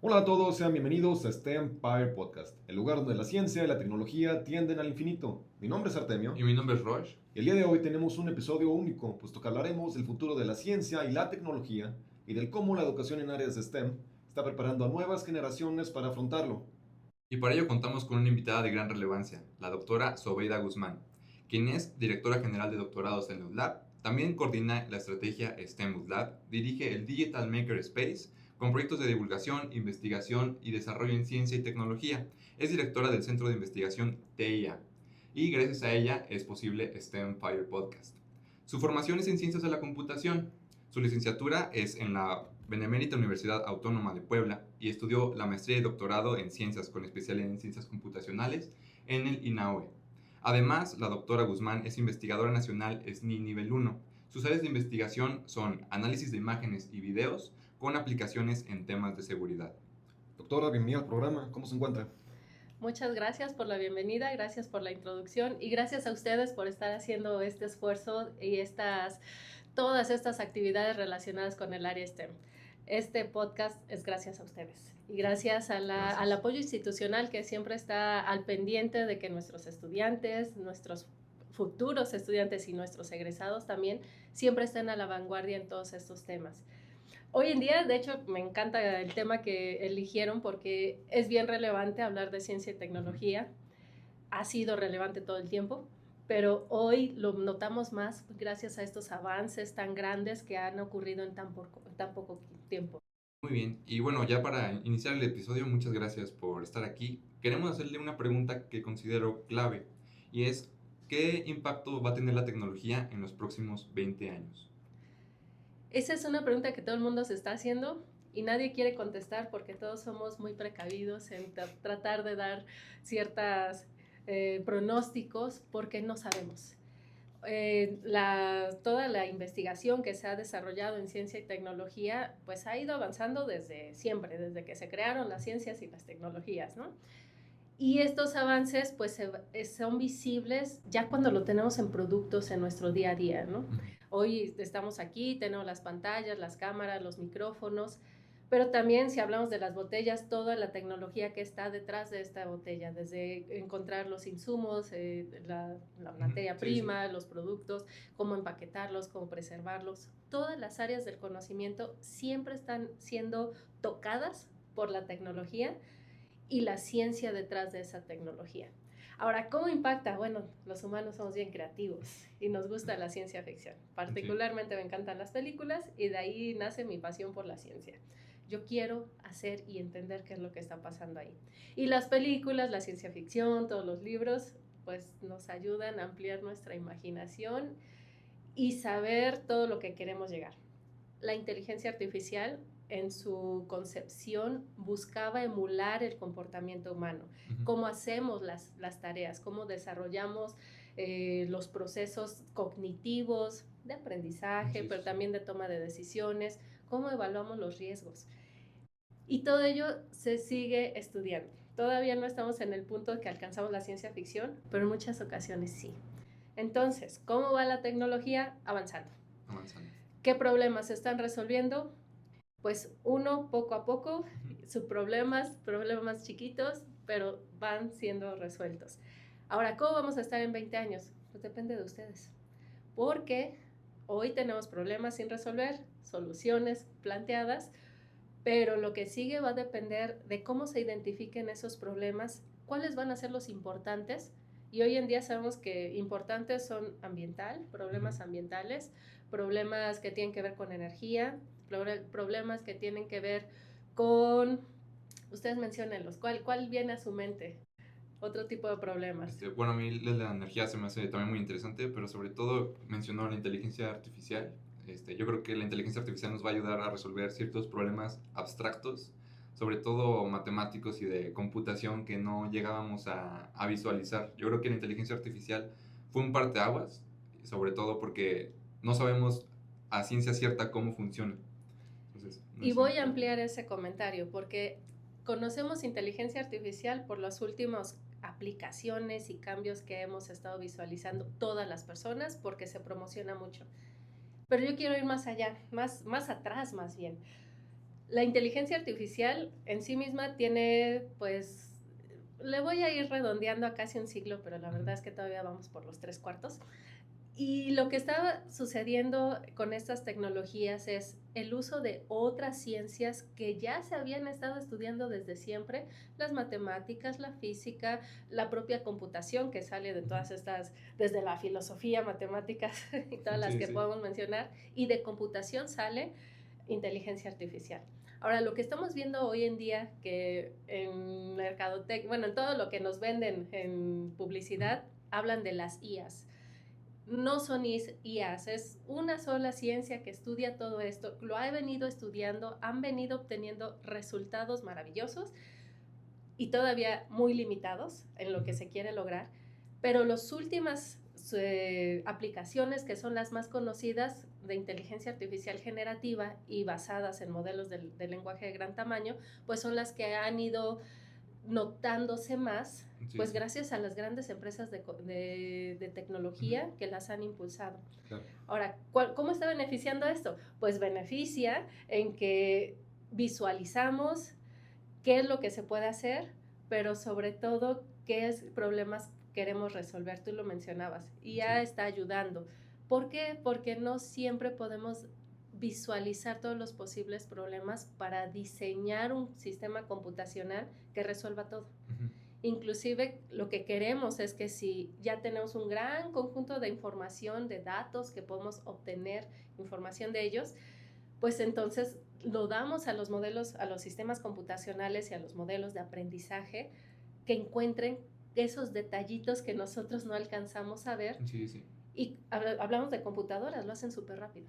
Hola a todos, sean bienvenidos a STEM Power Podcast, el lugar donde la ciencia y la tecnología tienden al infinito. Mi nombre es Y Artemio mi nombre es Roche. y el día de hoy tenemos un episodio único, puesto que hablaremos del futuro de la ciencia y la tecnología y del cómo la educación en áreas de STEM está preparando a nuevas generaciones para afrontarlo. Y para ello contamos con una invitada de gran relevancia, la doctora Zobeida Guzmán, quien es directora general de doctorados en UDLab. También coordina la estrategia STEM UDLab, dirige el Digital Maker Space con proyectos de divulgación, investigación y desarrollo en ciencia y tecnología. Es directora del Centro de Investigación TIA y gracias a ella es posible STEM Fire Podcast. Su formación es en ciencias de la computación. Su licenciatura es en la Benemérita Universidad Autónoma de Puebla y estudió la maestría y doctorado en ciencias con especialidad en ciencias computacionales en el INAOE. Además, la doctora Guzmán es investigadora nacional SNI nivel 1. Sus áreas de investigación son análisis de imágenes y videos con aplicaciones en temas de seguridad. Doctora, bienvenida al programa, ¿cómo se encuentra? Muchas gracias por la bienvenida, gracias por la introducción y gracias a ustedes por estar haciendo este esfuerzo y todas estas actividades relacionadas con el área STEM. Este podcast es gracias a ustedes y gracias al apoyo institucional que siempre está al pendiente de que nuestros estudiantes, nuestros futuros estudiantes y nuestros egresados también siempre estén a la vanguardia en todos estos temas. Hoy en día, de hecho, me encanta el tema que eligieron porque es bien relevante hablar de ciencia y tecnología. Ha sido relevante todo el tiempo, pero hoy lo notamos más gracias a estos avances tan grandes que han ocurrido en tan poco tiempo. Muy bien, y bueno, ya para iniciar el episodio, muchas gracias por estar aquí. Queremos hacerle una pregunta que considero clave y es, ¿qué impacto va a tener la tecnología en los próximos 20 años? Esa es una pregunta que todo el mundo se está haciendo y nadie quiere contestar porque todos somos muy precavidos en tratar de dar ciertos pronósticos porque no sabemos. Toda la investigación que se ha desarrollado en ciencia y tecnología pues ha ido avanzando desde siempre, desde que se crearon las ciencias y las tecnologías, ¿no? Y estos avances pues son visibles ya cuando lo tenemos en productos en nuestro día a día, ¿no? Hoy estamos aquí, tenemos las pantallas, las cámaras, los micrófonos, pero también si hablamos de las botellas, toda la tecnología que está detrás de esta botella, desde encontrar los insumos, la materia prima, los productos, cómo empaquetarlos, cómo preservarlos, todas las áreas del conocimiento siempre están siendo tocadas por la tecnología y la ciencia detrás de esa tecnología. Ahora, ¿cómo impacta? Bueno, los humanos somos bien creativos y nos gusta la ciencia ficción. Particularmente me encantan las películas y de ahí nace mi pasión por la ciencia. Yo quiero hacer y entender qué es lo que está pasando ahí. Y las películas, la ciencia ficción, todos los libros, pues nos ayudan a ampliar nuestra imaginación y saber todo lo que queremos llegar. La inteligencia artificial en su concepción buscaba emular el comportamiento humano, cómo hacemos las tareas, cómo desarrollamos los procesos cognitivos de aprendizaje, pero también de toma de decisiones, cómo evaluamos los riesgos. Y todo ello se sigue estudiando. Todavía no estamos en el punto que alcanzamos la ciencia ficción, pero en muchas ocasiones sí. Entonces, ¿cómo va la tecnología? Avanzando. ¿Qué problemas se están resolviendo? Pues uno, poco a poco, sus problemas chiquitos, pero van siendo resueltos. Ahora, ¿cómo vamos a estar en 20 años? Pues depende de ustedes. Porque hoy tenemos problemas sin resolver, soluciones planteadas, pero lo que sigue va a depender de cómo se identifiquen esos problemas, cuáles van a ser los importantes. Y hoy en día sabemos que importantes son problemas ambientales, problemas que tienen que ver con energía, problemas que tienen que ver con, ustedes menciónenlos, ¿cuál viene a su mente? Otro tipo de problemas. Bueno, a mí la energía se me hace también muy interesante, pero sobre todo mencionó la inteligencia artificial. Yo creo que la inteligencia artificial nos va a ayudar a resolver ciertos problemas abstractos, sobre todo matemáticos y de computación que no llegábamos a visualizar. Yo creo que la inteligencia artificial fue un parteaguas, sobre todo porque no sabemos a ciencia cierta cómo funciona. Entonces, no y sé voy a ampliar ese comentario porque conocemos inteligencia artificial por las últimas aplicaciones y cambios que hemos estado visualizando todas las personas porque se promociona mucho. Pero yo quiero ir más allá, más atrás más bien. La inteligencia artificial en sí misma tiene, pues, le voy a ir redondeando a casi un siglo, pero la verdad es que todavía vamos por los 3/4. Y lo que estaba sucediendo con estas tecnologías es el uso de otras ciencias que ya se habían estado estudiando desde siempre, las matemáticas, la física, la propia computación que sale de todas estas, desde la filosofía, matemáticas y todas las que podemos mencionar, y de computación sale inteligencia artificial. Ahora, lo que estamos viendo hoy en día, que en mercadotecnia, bueno, en todo lo que nos venden en publicidad, hablan de las IAs. No son IAs, es una sola ciencia que estudia todo esto, lo ha venido estudiando, han venido obteniendo resultados maravillosos y todavía muy limitados en lo que se quiere lograr, pero las últimas aplicaciones que son las más conocidas de inteligencia artificial generativa y basadas en modelos de lenguaje de gran tamaño, pues son las que han ido notándose más, pues gracias a las grandes empresas de tecnología que las han impulsado. Claro. Ahora, ¿cómo está beneficiando esto? Pues beneficia en que visualizamos qué es lo que se puede hacer, pero sobre todo qué problemas queremos resolver. Tú lo mencionabas, y ya está ayudando. ¿Por qué? Porque no siempre podemos visualizar todos los posibles problemas para diseñar un sistema computacional que resuelva todo. Inclusive lo que queremos es que si ya tenemos un gran conjunto de información, de datos que podemos obtener información de ellos, pues entonces lo damos a los modelos, a los sistemas computacionales y a los modelos de aprendizaje que encuentren esos detallitos que nosotros no alcanzamos a ver. Y hablamos de computadoras, lo hacen súper rápido.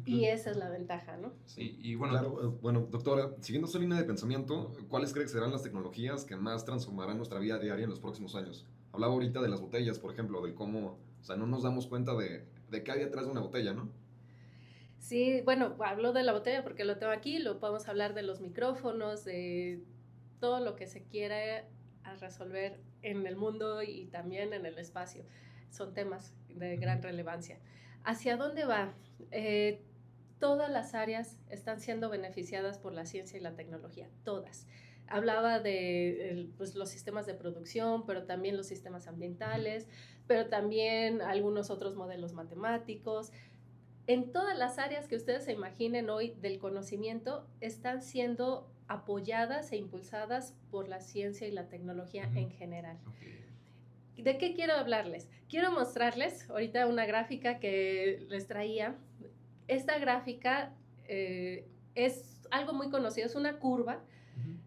Y esa es la ventaja, ¿no? Sí, y bueno... Claro, bueno, doctora, siguiendo su línea de pensamiento, ¿cuáles cree que serán las tecnologías que más transformarán nuestra vida diaria en los próximos años? Hablaba ahorita de las botellas, por ejemplo, de cómo, o sea, no nos damos cuenta de qué hay detrás de una botella, ¿no? Sí, bueno, hablo de la botella porque lo tengo aquí, lo podemos hablar de los micrófonos, de todo lo que se quiera resolver en el mundo y también en el espacio. Son temas de gran relevancia. ¿Hacia dónde va? Todas las áreas están siendo beneficiadas por la ciencia y la tecnología, todas. Hablaba de pues, los sistemas de producción, pero también los sistemas ambientales, pero también algunos otros modelos matemáticos. En todas las áreas que ustedes se imaginen hoy del conocimiento están siendo apoyadas e impulsadas por la ciencia y la tecnología en general. ¿De qué quiero hablarles? Quiero mostrarles ahorita una gráfica que les traía. Esta gráfica es algo muy conocido, es una curva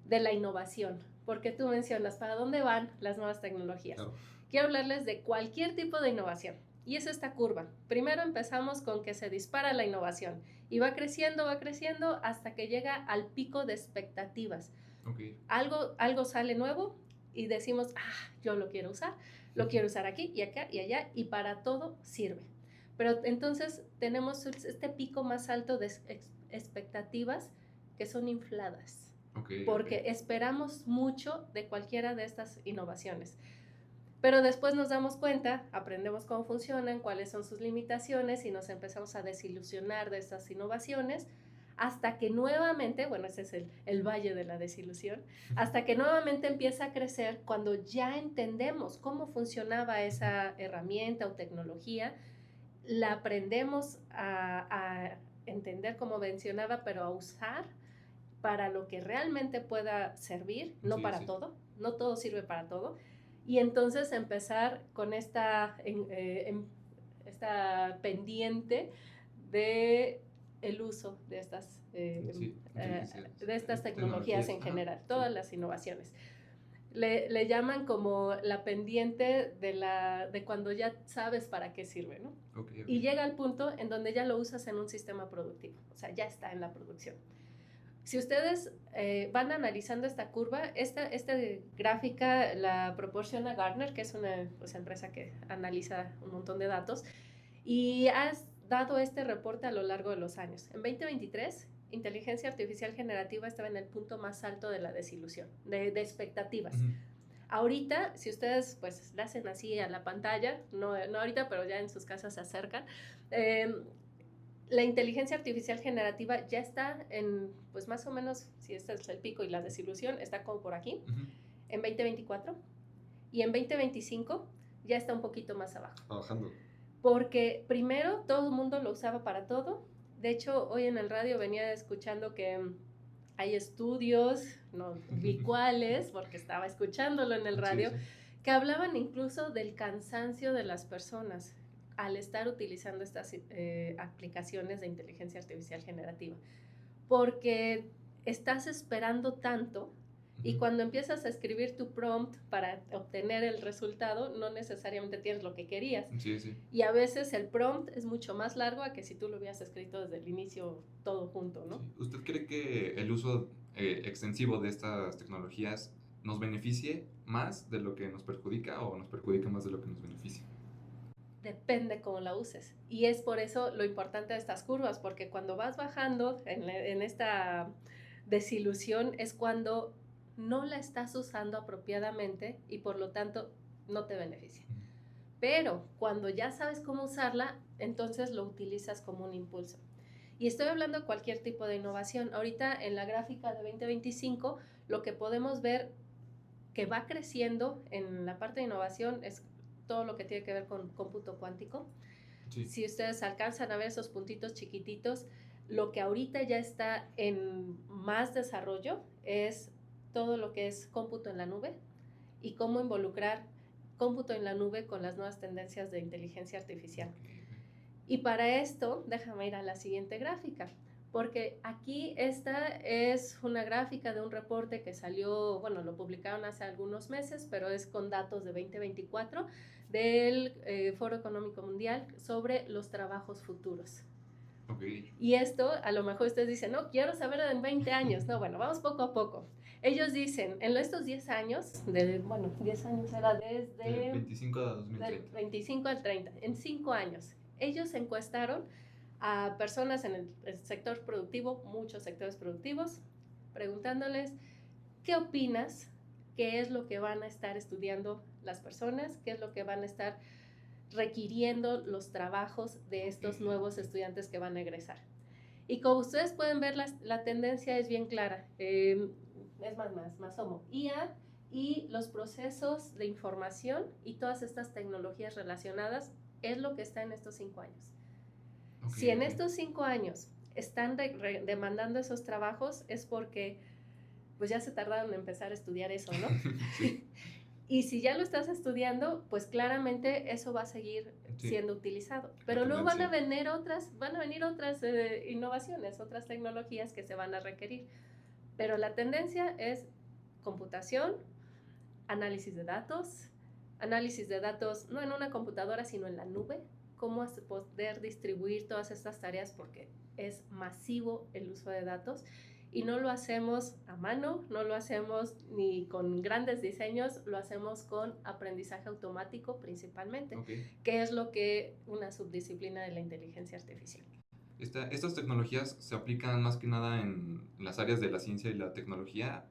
de la innovación, porque tú mencionas, ¿para dónde van las nuevas tecnologías? Claro. Quiero hablarles de cualquier tipo de innovación, y es esta curva. Primero empezamos con que se dispara la innovación, y va creciendo hasta que llega al pico de expectativas. Algo sale nuevo, y decimos, yo lo quiero usar aquí y acá y allá, y para todo sirve. Pero entonces tenemos este pico más alto de expectativas que son infladas, porque esperamos mucho de cualquiera de estas innovaciones. Pero después nos damos cuenta, aprendemos cómo funcionan, cuáles son sus limitaciones y nos empezamos a desilusionar de estas innovaciones hasta que nuevamente, bueno, ese es el valle de la desilusión, hasta que nuevamente empieza a crecer cuando ya entendemos cómo funcionaba esa herramienta o tecnología, la aprendemos a entender, como mencionaba, pero a usar para lo que realmente pueda servir, no para todo, no todo sirve para todo, y entonces empezar con esta pendiente de el uso de estas tecnologías en general, todas las innovaciones. Le llaman como la pendiente de cuando ya sabes para qué sirve, ¿no? Y llega al punto en donde ya lo usas en un sistema productivo, o sea, ya está en la producción. Si ustedes van analizando esta curva, esta gráfica la proporciona Gartner, que es una empresa que analiza un montón de datos, y has dado este reporte a lo largo de los años. En 2023, inteligencia artificial generativa estaba en el punto más alto de la desilusión, de expectativas. Ahorita, si ustedes pues la hacen así a la pantalla, no ahorita, pero ya en sus casas se acercan, la inteligencia artificial generativa ya está en, pues más o menos, si este es el pico y la desilusión, está como por aquí, en 2024, y en 2025 ya está un poquito más abajo. Bajando. Porque primero todo el mundo lo usaba para todo. De hecho, hoy en el radio venía escuchando que hay estudios, no vi cuáles, porque estaba escuchándolo en el radio, Sí. que hablaban incluso del cansancio de las personas al estar utilizando estas aplicaciones de inteligencia artificial generativa. Porque estás esperando tanto y cuando empiezas a escribir tu prompt para obtener el resultado, no necesariamente tienes lo que querías. Sí. Y a veces el prompt es mucho más largo a que si tú lo hubieras escrito desde el inicio todo junto, ¿no? Sí. ¿Usted cree que el uso extensivo de estas tecnologías nos beneficie más de lo que nos perjudica o nos perjudica más de lo que nos beneficia? Depende cómo la uses. Y es por eso lo importante de estas curvas, porque cuando vas bajando en esta desilusión es cuando no la estás usando apropiadamente y por lo tanto no te beneficia. Pero cuando ya sabes cómo usarla, entonces lo utilizas como un impulso. Y estoy hablando de cualquier tipo de innovación. Ahorita en la gráfica de 2025, lo que podemos ver que va creciendo en la parte de innovación es todo lo que tiene que ver con cómputo cuántico. Sí. Si ustedes alcanzan a ver esos puntitos chiquititos, lo que ahorita ya está en más desarrollo es todo lo que es cómputo en la nube y cómo involucrar cómputo en la nube con las nuevas tendencias de inteligencia artificial. Y para esto, déjame ir a la siguiente gráfica, porque aquí esta es una gráfica de un reporte que salió, bueno, lo publicaron hace algunos meses, pero es con datos de 2024 del Foro Económico Mundial sobre los trabajos futuros. Okay. Y esto, a lo mejor ustedes dicen, no, quiero saber en 20 años. No, bueno, vamos poco a poco. Ellos dicen, en estos 10 años, 10 años era desde... 25 a 2030. Del 25 al 30, en 5 años. Ellos encuestaron a personas en el sector productivo, muchos sectores productivos, preguntándoles, ¿qué opinas? ¿Qué es lo que van a estar estudiando las personas? ¿Qué es lo que van a estar requiriendo los trabajos de estos nuevos estudiantes que van a egresar? Y como ustedes pueden ver, la tendencia es bien clara. Es más homo. IA y los procesos de información y todas estas tecnologías relacionadas es lo que está en estos 5 años. Okay, si en estos 5 años están demandando esos trabajos es porque pues ya se tardaron en empezar a estudiar eso, ¿no? Sí. Y si ya lo estás estudiando, pues claramente eso va a seguir siendo utilizado. Pero luego van a venir otras innovaciones, otras tecnologías que se van a requerir. Pero la tendencia es computación, análisis de datos no en una computadora, sino en la nube, cómo poder distribuir todas estas tareas porque es masivo el uso de datos y no lo hacemos a mano, no lo hacemos ni con grandes diseños, lo hacemos con aprendizaje automático principalmente, que es lo que una subdisciplina de la inteligencia artificial. ¿Estas tecnologías se aplican más que nada en las áreas de la ciencia y la tecnología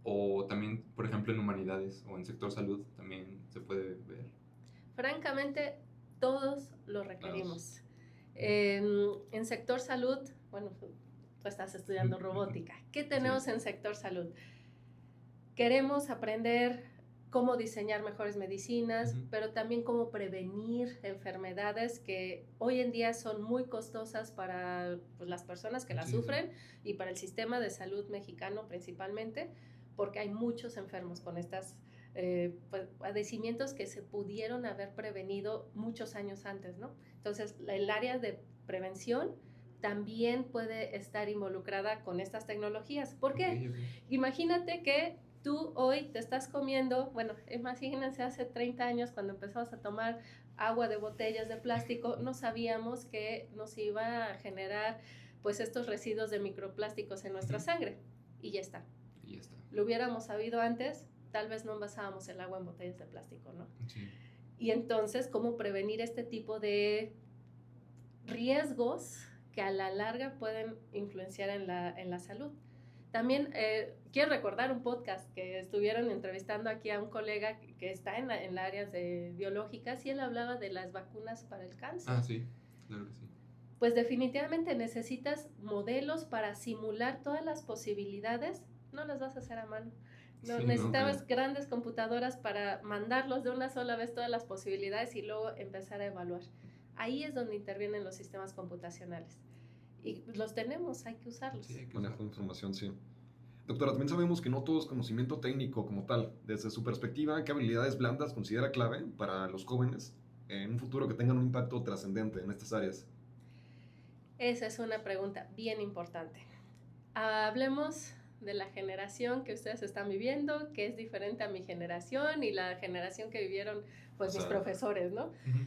o también, por ejemplo, en humanidades o en sector salud también se puede ver? Francamente, todos lo requerimos. En sector salud, bueno, tú estás estudiando robótica. ¿Qué tenemos en sector salud? Queremos aprender cómo diseñar mejores medicinas, pero también cómo prevenir enfermedades que hoy en día son muy costosas para pues, las personas que las sufren y para el sistema de salud mexicano principalmente, porque hay muchos enfermos con estos padecimientos que se pudieron haber prevenido muchos años antes, ¿no? Entonces, el área de prevención también puede estar involucrada con estas tecnologías. ¿Por qué? Imagínate que tú hoy te estás comiendo, bueno, imagínense hace 30 años cuando empezamos a tomar agua de botellas de plástico, no sabíamos que nos iba a generar pues estos residuos de microplásticos en nuestra sangre y ya está. Lo hubiéramos sabido antes, tal vez no envasábamos el agua en botellas de plástico, ¿no? Sí. Y entonces, ¿cómo prevenir este tipo de riesgos que a la larga pueden influenciar en la salud? También quiero recordar un podcast que estuvieron entrevistando aquí a un colega que está en áreas biológicas y él hablaba de las vacunas para el cáncer. Ah, sí, claro que sí. pues definitivamente necesitas modelos para simular todas las posibilidades, no las vas a hacer a mano. No, Sí, necesitabas grandes computadoras para mandarlos de una sola vez todas las posibilidades y luego empezar a evaluar. Ahí es donde intervienen los sistemas computacionales. Y los tenemos, hay que usarlos. Sí, hay que Manejo de usarlo. información, sí. Doctora, también sabemos que no todo es conocimiento técnico como tal. Desde su perspectiva, ¿qué habilidades blandas considera clave para los jóvenes en un futuro que tengan un impacto trascendente en estas áreas? Esa es una pregunta bien importante. Hablemos de la generación que ustedes están viviendo, que es diferente a mi generación y la generación que vivieron pues mis profesores, ¿no? Ujú.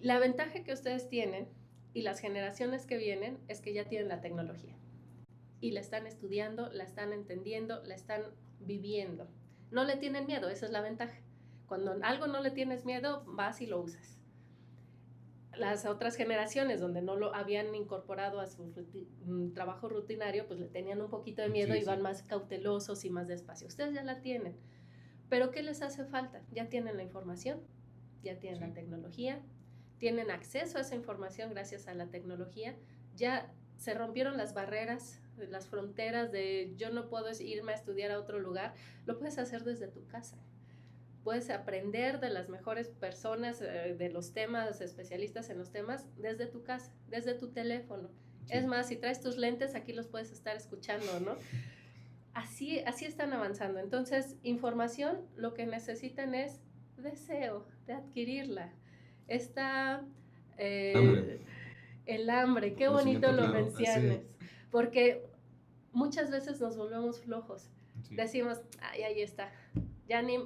La ventaja que ustedes tienen y las generaciones que vienen es que ya tienen la tecnología y la están estudiando, la están entendiendo, la están viviendo. No le tienen miedo, esa es la ventaja. Cuando algo no le tienes miedo, vas y lo usas. Las otras generaciones donde no lo habían incorporado a su trabajo rutinario, pues le tenían un poquito de miedo Sí, y van sí. más cautelosos y más despacio. Ustedes ya la tienen, pero ¿qué les hace falta? Ya tienen la información, ya tienen la Sí. tecnología, tienen acceso a esa información gracias a la tecnología, ya se rompieron las barreras, las fronteras de yo no puedo irme a estudiar a otro lugar, lo puedes hacer desde tu casa. Puedes aprender de las mejores personas, de los temas, especialistas en los temas, desde tu casa, desde tu teléfono. Sí. Es más, si traes tus lentes, aquí los puedes estar escuchando, ¿no? Así están avanzando. Entonces, información, lo que necesitan es deseo de adquirirla. Está Hambre. el hambre, qué bonito Conocimiento, lo claro, mencionas, porque muchas veces nos volvemos flojos. Sí. Decimos, ay, ahí está, ya ni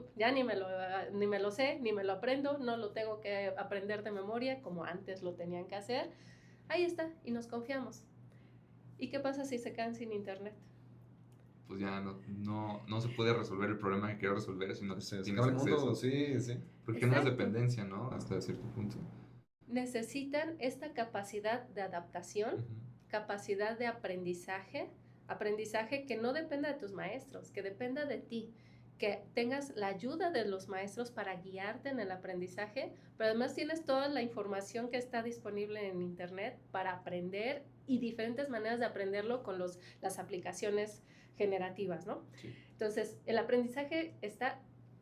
me lo sé, ni me lo aprendo, no lo tengo que aprender de memoria como antes lo tenían que hacer. Ahí está, y nos confiamos. ¿Y qué pasa si se quedan sin internet? Pues ya no se puede resolver el problema que quiero resolver si no Se tienes acaba el mundo, acceso. sí, sí. Porque generas Exacto. dependencia, ¿no? Hasta cierto punto. Necesitan esta capacidad de adaptación, Ujú. capacidad de aprendizaje que no dependa de tus maestros, que dependa de ti, que tengas la ayuda de los maestros para guiarte en el aprendizaje, pero además tienes toda la información que está disponible en internet para aprender y diferentes maneras de aprenderlo con las aplicaciones generativas, ¿no? Sí. Entonces, el aprendizaje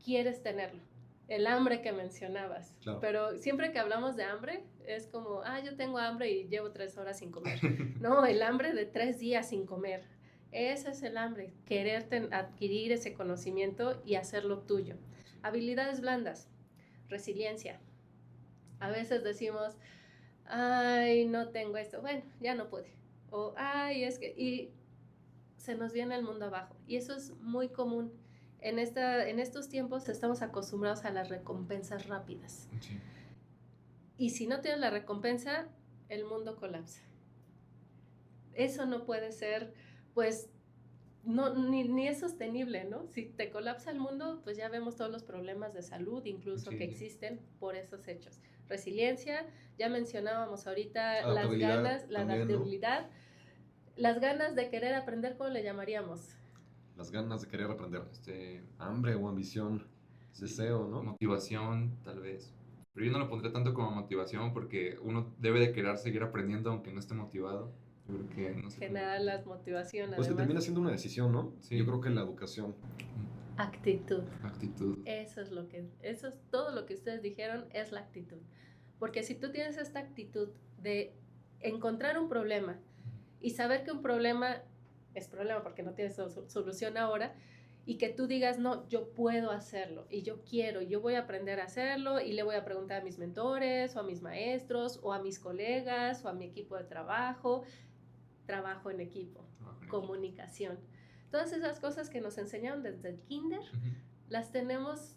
quieres tenerlo. El hambre que mencionabas. Claro. Pero siempre que hablamos de hambre, es como, yo tengo hambre y llevo 3 horas sin comer. No, el hambre de 3 días sin comer. Ese es el hambre, querer adquirir ese conocimiento y hacerlo tuyo. Habilidades blandas, resiliencia. A veces decimos, ay, no tengo esto, bueno, ya no pude. O, ay, es que... Y se nos viene el mundo abajo. Y eso es muy común. En estos tiempos estamos acostumbrados a las recompensas rápidas. Sí. Y si no tienes la recompensa, el mundo colapsa. Eso no puede ser, pues, ni es sostenible, ¿no? Si te colapsa el mundo, pues ya vemos todos los problemas de salud, incluso Sí, que sí. existen por esos hechos. Resiliencia, ya mencionábamos ahorita las Adaptabilidad ganas, la también, ¿no? adaptabilidad, las ganas de querer aprender, ¿cómo le llamaríamos? Las ganas de querer aprender. Hambre o ambición, deseo, ¿no? Motivación, tal vez. Pero yo no lo pondría tanto como motivación porque uno debe de querer seguir aprendiendo aunque no esté motivado. Yo creo que no sé. Generar las motivaciones. Pues que además. termina siendo una decisión, ¿no? Sí. Yo creo que la educación. Actitud. Actitud. Eso es todo lo que ustedes dijeron, es la actitud. Porque si tú tienes esta actitud de encontrar un problema y saber que un problema es problema porque no tienes solución ahora, y que tú digas, no, yo puedo hacerlo, y yo quiero, yo voy a aprender a hacerlo, y le voy a preguntar a mis mentores, o a mis maestros, o a mis colegas, o a mi equipo de trabajo en equipo, comunicación. Todas esas cosas que nos enseñaron desde el kinder, las tenemos,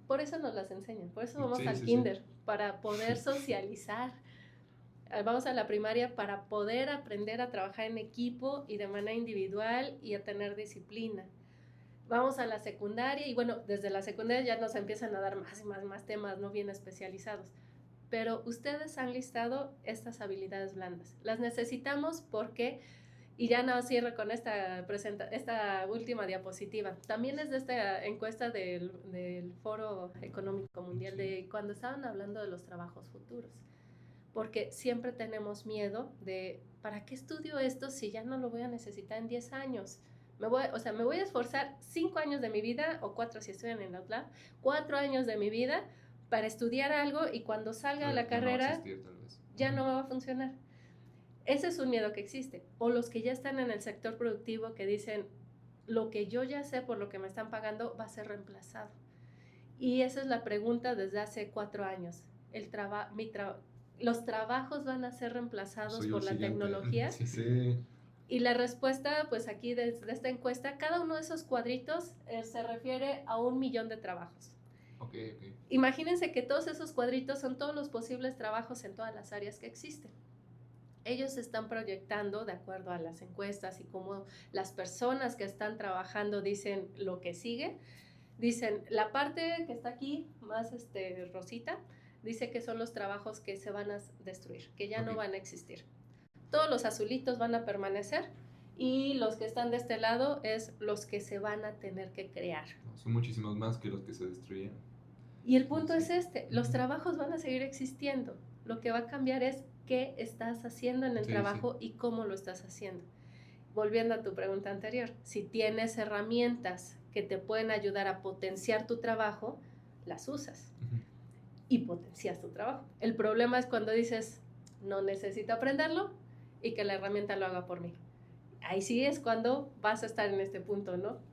por eso nos las enseñan, por eso vamos al kinder, para poder socializar. Vamos a la primaria para poder aprender a trabajar en equipo y de manera individual y a tener disciplina. Vamos a la secundaria y bueno, desde la secundaria ya nos empiezan a dar más y más temas, no bien especializados. Pero ustedes han listado estas habilidades blandas. Las necesitamos porque, y ya no cierro con esta última diapositiva, también es de esta encuesta del Foro Económico Mundial, de cuando estaban hablando de los trabajos futuros. porque siempre tenemos miedo de, ¿para qué estudio esto si ya no lo voy a necesitar en 10 años? Me voy a esforzar 5 años de mi vida, o 4 si estoy en el Outlab, 4 años de mi vida para estudiar algo y cuando salga de la carrera no va a existir, tal vez. ya no va a funcionar. Ese es un miedo que existe. O los que ya están en el sector productivo que dicen, lo que yo ya sé por lo que me están pagando va a ser reemplazado. Y esa es la pregunta desde hace 4 años. ¿Los trabajos van a ser reemplazados por la tecnología? Sí, sí. Y la respuesta, pues aquí desde esta encuesta, cada uno de esos cuadritos se refiere a 1 millón de trabajos. Okay. Imagínense que todos esos cuadritos son todos los posibles trabajos en todas las áreas que existen. Ellos están proyectando, de acuerdo a las encuestas y como las personas que están trabajando dicen lo que sigue, dicen, la parte que está aquí, más rosita, dice que son los trabajos que se van a destruir, que ya no van a existir. Todos los azulitos van a permanecer y los que están de este lado es los que se van a tener que crear. Son muchísimos más que los que se destruyen. Y el punto es los trabajos van a seguir existiendo. Lo que va a cambiar es qué estás haciendo en el trabajo y cómo lo estás haciendo. Volviendo a tu pregunta anterior, si tienes herramientas que te pueden ayudar a potenciar tu trabajo, las usas y potencias tu trabajo. El problema es cuando dices, no necesito aprenderlo y que la herramienta lo haga por mí. Ahí sí es cuando vas a estar en este punto, ¿no?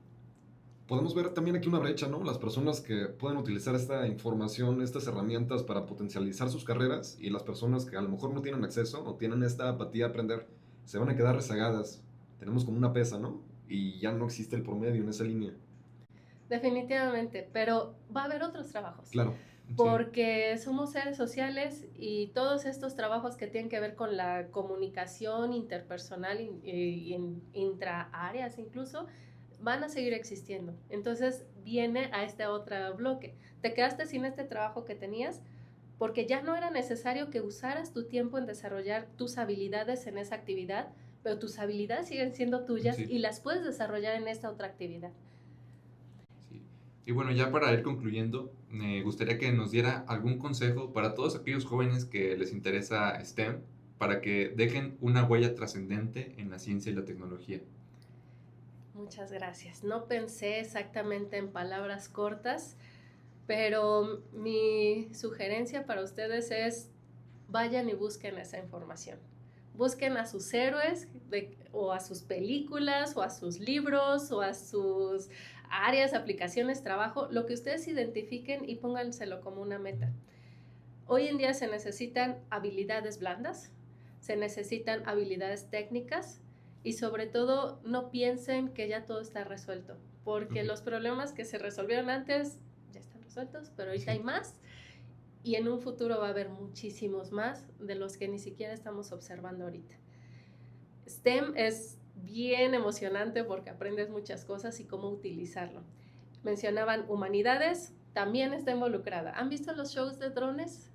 Podemos ver también aquí una brecha, ¿no? Las personas que pueden utilizar esta información, estas herramientas para potencializar sus carreras y las personas que a lo mejor no tienen acceso o tienen esta apatía a aprender, se van a quedar rezagadas. Tenemos como una pesa, ¿no? Y ya no existe el promedio en esa línea. Definitivamente, pero va a haber otros trabajos. Claro. Porque somos seres sociales y todos estos trabajos que tienen que ver con la comunicación interpersonal y en intraáreas incluso, van a seguir existiendo. Entonces viene a este otro bloque. Te quedaste sin este trabajo que tenías porque ya no era necesario que usaras tu tiempo en desarrollar tus habilidades en esa actividad, pero tus habilidades siguen siendo tuyas y las puedes desarrollar en esta otra actividad. Sí. Y bueno, ya para ir concluyendo, me gustaría que nos diera algún consejo para todos aquellos jóvenes que les interesa STEM, para que dejen una huella trascendente en la ciencia y la tecnología. Muchas gracias. No pensé exactamente en palabras cortas, pero mi sugerencia para ustedes es vayan y busquen esa información. Busquen a sus héroes o a sus películas o a sus libros o a sus áreas, aplicaciones, trabajo, lo que ustedes identifiquen y pónganselo como una meta. Hoy en día se necesitan habilidades blandas, se necesitan habilidades técnicas y sobre todo no piensen que ya todo está resuelto, porque los problemas que se resolvieron antes ya están resueltos, pero ahorita hay más y en un futuro va a haber muchísimos más de los que ni siquiera estamos observando ahorita. STEM es bien emocionante porque aprendes muchas cosas y cómo utilizarlo. Mencionaban humanidades, también está involucrada. ¿Han visto los shows de drones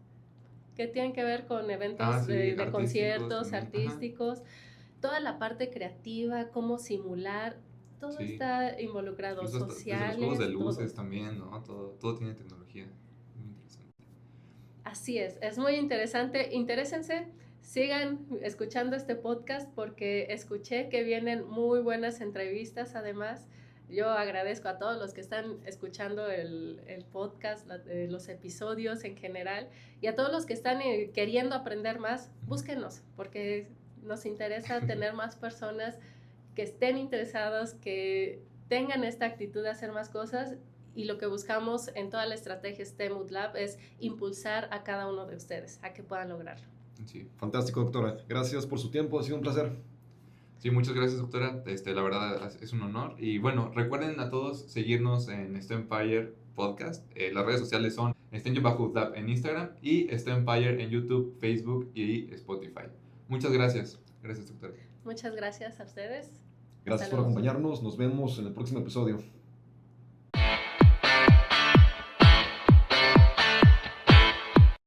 que tienen que ver con eventos de conciertos artísticos? Toda la parte creativa, cómo simular, todo está involucrado, sociales. Los juegos de luces también, ¿no? Todo tiene tecnología. Muy interesante. Así es muy interesante. Interésense, sigan escuchando este podcast porque escuché que vienen muy buenas entrevistas. Además, yo agradezco a todos los que están escuchando el podcast, los episodios en general, y a todos los que están queriendo aprender más, búsquenos, porque nos interesa tener más personas que estén interesados, que tengan esta actitud de hacer más cosas, y lo que buscamos en toda la estrategia STEM Outlab es impulsar a cada uno de ustedes a que puedan lograrlo. Sí. Fantástico, doctora. Gracias por su tiempo, ha sido un placer. Sí, muchas gracias, doctora. La verdad es un honor. Y bueno, recuerden a todos seguirnos en STEMpire Podcast. Las redes sociales son STEM-Outlab en Instagram y STEMpire en YouTube, Facebook y Spotify. Muchas gracias. Gracias, doctora. Muchas gracias a ustedes. Gracias por acompañarnos. Nos vemos en el próximo episodio.